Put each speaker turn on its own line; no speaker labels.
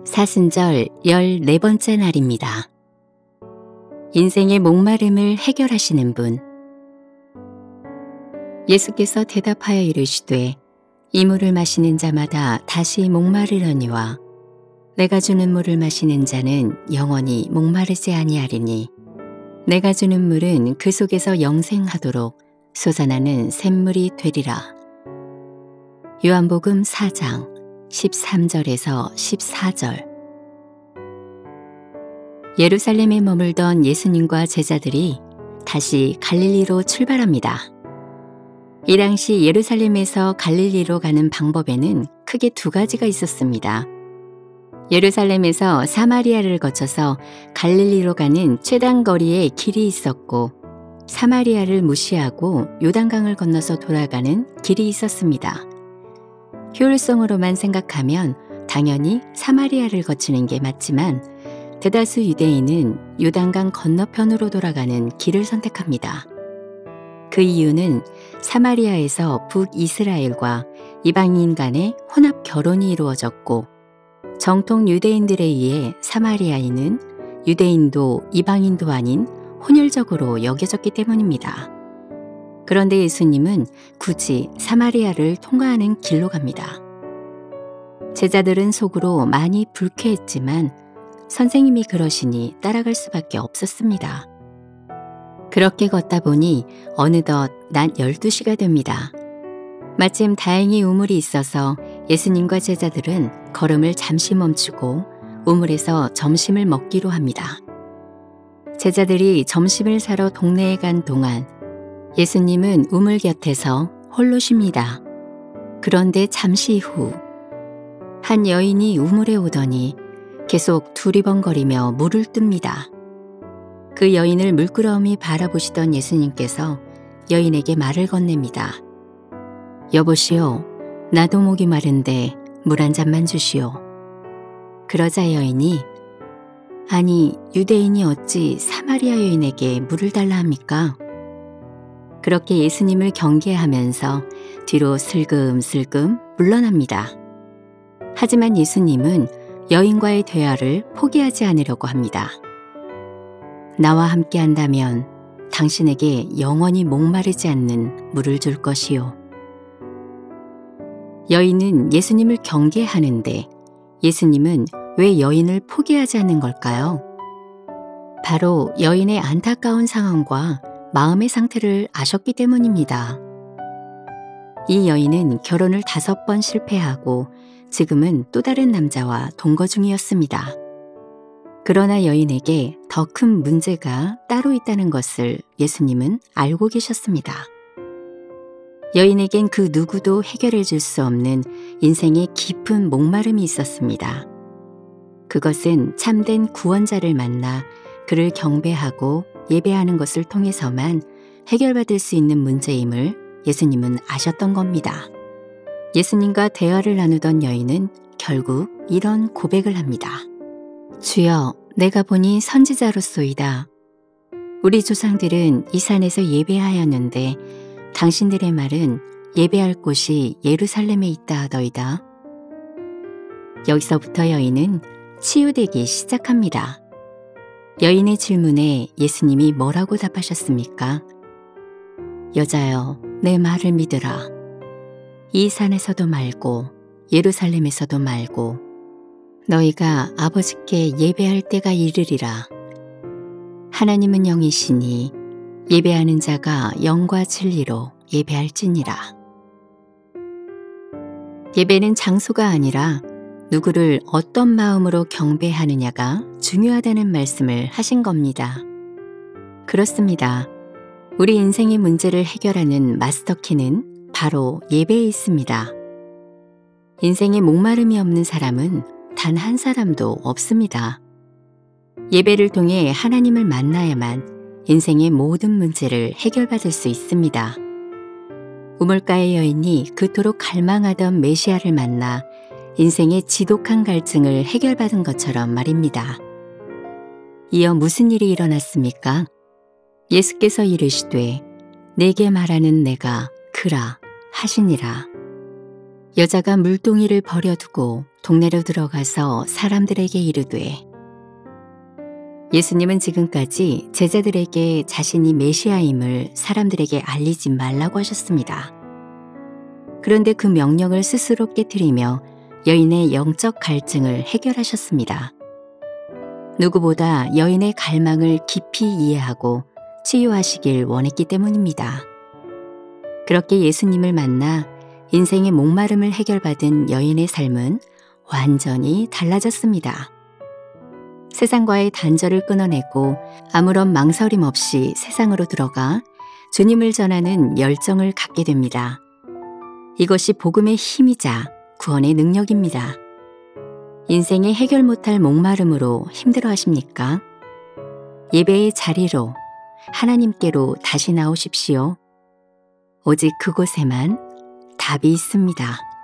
사순절 14번째 날입니다. 인생의 목마름을 해결하시는 분. 예수께서 대답하여 이르시되 이 물을 마시는 자마다 다시 목마르려니와 내가 주는 물을 마시는 자는 영원히 목마르지 아니하리니 내가 주는 물은 그 속에서 영생하도록 솟아나는 샘물이 되리라. 요한복음 4장 13절에서 14절. 예루살렘에 머물던 예수님과 제자들이 다시 갈릴리로 출발합니다. 이 당시 예루살렘에서 갈릴리로 가는 방법에는 크게 두 가지가 있었습니다. 예루살렘에서 사마리아를 거쳐서 갈릴리로 가는 최단 거리에 길이 있었고, 사마리아를 무시하고 요단강을 건너서 돌아가는 길이 있었습니다. 효율성으로만 생각하면 당연히 사마리아를 거치는 게 맞지만 대다수 유대인은 요단강 건너편으로 돌아가는 길을 선택합니다. 그 이유는 사마리아에서 북이스라엘과 이방인 간의 혼합 결혼이 이루어졌고, 정통 유대인들에 의해 사마리아인은 유대인도 이방인도 아닌 혼혈적으로 여겨졌기 때문입니다. 그런데 예수님은 굳이 사마리아를 통과하는 길로 갑니다. 제자들은 속으로 많이 불쾌했지만 선생님이 그러시니 따라갈 수밖에 없었습니다. 그렇게 걷다 보니 어느덧 낮 12시가 됩니다. 마침 다행히 우물이 있어서 예수님과 제자들은 걸음을 잠시 멈추고 우물에서 점심을 먹기로 합니다. 제자들이 점심을 사러 동네에 간 동안 예수님은 우물 곁에서 홀로 쉽니다. 그런데 잠시 후 한 여인이 우물에 오더니 계속 두리번거리며 물을 뜹니다. 그 여인을 물끄러미 바라보시던 예수님께서 여인에게 말을 건넵니다. 여보시오, 나도 목이 마른데 물 한 잔만 주시오. 그러자 여인이 아니, 유대인이 어찌 사마리아 여인에게 물을 달라 합니까? 그렇게 예수님을 경계하면서 뒤로 슬금슬금 물러납니다. 하지만 예수님은 여인과의 대화를 포기하지 않으려고 합니다. 나와 함께 한다면 당신에게 영원히 목마르지 않는 물을 줄 것이요. 여인은 예수님을 경계하는데 예수님은 왜 여인을 포기하지 않는 걸까요? 바로 여인의 안타까운 상황과 마음의 상태를 아셨기 때문입니다. 이 여인은 결혼을 5번 실패하고 지금은 또 다른 남자와 동거 중이었습니다. 그러나 여인에게 더 큰 문제가 따로 있다는 것을 예수님은 알고 계셨습니다. 여인에겐 그 누구도 해결해 줄 수 없는 인생의 깊은 목마름이 있었습니다. 그것은 참된 구원자를 만나 그를 경배하고 예배하는 것을 통해서만 해결받을 수 있는 문제임을 예수님은 아셨던 겁니다. 예수님과 대화를 나누던 여인은 결국 이런 고백을 합니다. 주여, 내가 보니 선지자로소이다. 우리 조상들은 이 산에서 예배하였는데 당신들의 말은 예배할 곳이 예루살렘에 있다 하더이다. 여기서부터 여인은 치유되기 시작합니다. 여인의 질문에 예수님이 뭐라고 답하셨습니까? 여자여, 내 말을 믿으라. 이 산에서도 말고 예루살렘에서도 말고 너희가 아버지께 예배할 때가 이르리라. 하나님은 영이시니 예배하는 자가 영과 진리로 예배할지니라. 예배는 장소가 아니라 누구를 어떤 마음으로 경배하느냐가 중요하다는 말씀을 하신 겁니다. 그렇습니다. 우리 인생의 문제를 해결하는 마스터키는 바로 예배에 있습니다. 인생에 목마름이 없는 사람은 단 한 사람도 없습니다. 예배를 통해 하나님을 만나야만 인생의 모든 문제를 해결받을 수 있습니다. 우물가의 여인이 그토록 갈망하던 메시아를 만나 인생의 지독한 갈증을 해결받은 것처럼 말입니다. 이어 무슨 일이 일어났습니까? 예수께서 이르시되 내게 말하는 내가 그라 하시니라. 여자가 물동이를 버려두고 동네로 들어가서 사람들에게 이르되, 예수님은 지금까지 제자들에게 자신이 메시아임을 사람들에게 알리지 말라고 하셨습니다. 그런데 그 명령을 스스로 깨뜨리며 여인의 영적 갈증을 해결하셨습니다. 누구보다 여인의 갈망을 깊이 이해하고 치유하시길 원했기 때문입니다. 그렇게 예수님을 만나 인생의 목마름을 해결받은 여인의 삶은 완전히 달라졌습니다. 세상과의 단절을 끊어내고 아무런 망설임 없이 세상으로 들어가 주님을 전하는 열정을 갖게 됩니다. 이것이 복음의 힘이자 구원의 능력입니다. 인생의 해결 못할 목마름으로 힘들어 하십니까? 예배의 자리로 하나님께로 다시 나오십시오. 오직 그곳에만 답이 있습니다.